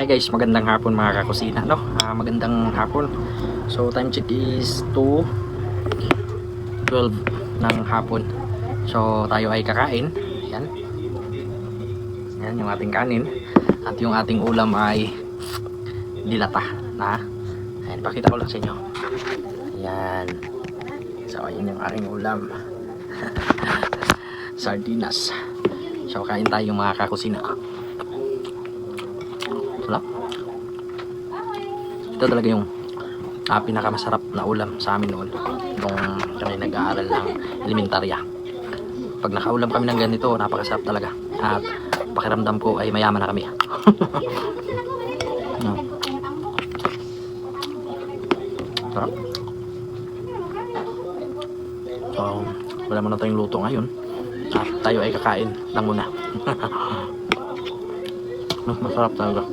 Hi guys, magandang hapon mga kakusina, no? Magandang hapon. So time check is 2:12 ng hapon. So tayo ay kakain. Ayan. Ayan yung ating kanin. At yung ating ulam ay dilata na. Ayan, pakita ko lang sa inyo. Ayan. So ayan yung aking ulam. Sardinas. So kain tayo mga kakusina. Sarap. Ito talaga yung pinakamasarap na ulam sa amin noon nung kami nag-aaral ng elementarya. Pag nakaulam kami ng ganito, napakasarap talaga. At pakiramdam ko ay mayaman na kami. Sarap. So, wala muna tayong luto ngayon. At tayo ay kakain lang muna. Masarap talaga.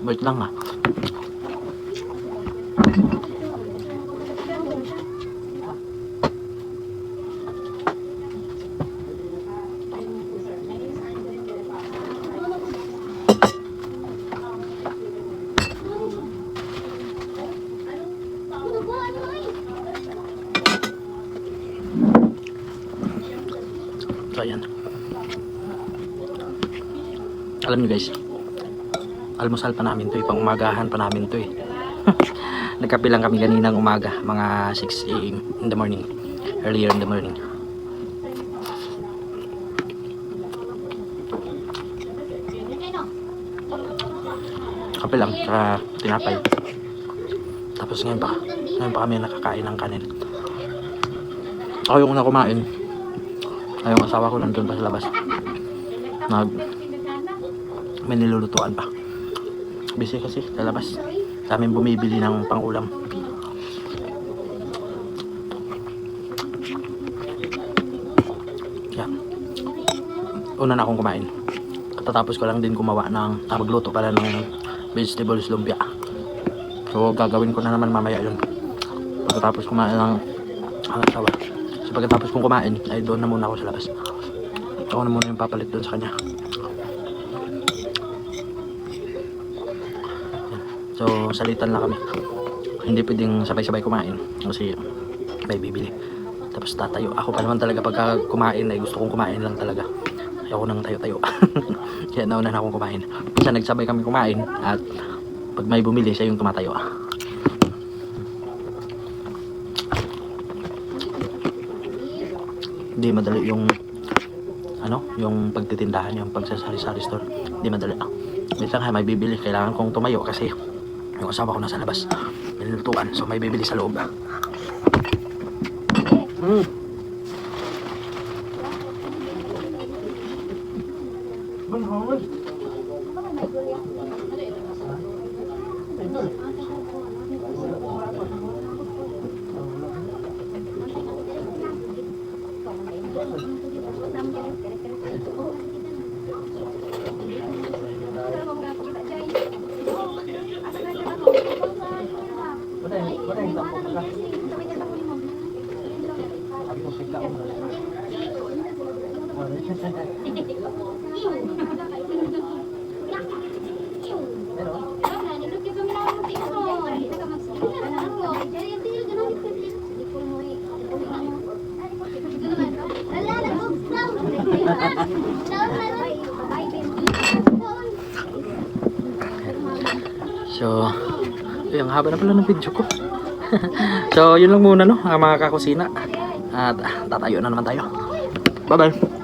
Wait lang ah. So ayan. Alam nyo guys, almusal pa namin to eh, pang umagahan pa namin to eh. Nagkape lang kami kaninang umaga, mga 6 AM in the morning, earlier in the morning. Kape lang, saka tinapay. Tapos ngayon pa kami nakakain ng kanin. Ako yung una kumain. Ay, yung asawa ko nandun pa sa labas. May nilulutuan pa. Busy kasi sa labas. Sa amin bumibili ng pang-ulam. Yan. Una na akong kumain. Katatapos ko lang din gumawa ng magluto pala ng vegetables lumpia. So gagawin ko na naman mamaya yun. Pagkatapos kumain ng asawa. So pagkatapos kong kumain ay doon na muna ako sa labas. Ako na muna yung papalit doon sa kanya. So salitan lang kami. Hindi pwedeng sabay-sabay kumain kasi may bibili. Tapos tatayo. Ako pa naman talaga pagka kumain ay gusto kong kumain lang talaga. Ayoko nang tayo-tayo. Kaya nauna na akong kumain. Minsan nagsabay kami kumain at pag may bumili siya yung tumatayo. Hindi madali yung yung pagtitindahan, yung pagsasari-sari store. Hindi madali. Minsan may bibili, kailangan kong tumayo kasi yung asawa ko nasa labas. May nilutuan, so may bibili sa loob. So, yung haba na pala ng video ko. So, yun lang muna no, mga kakusina. At tatayo na naman tayo. Bye bye.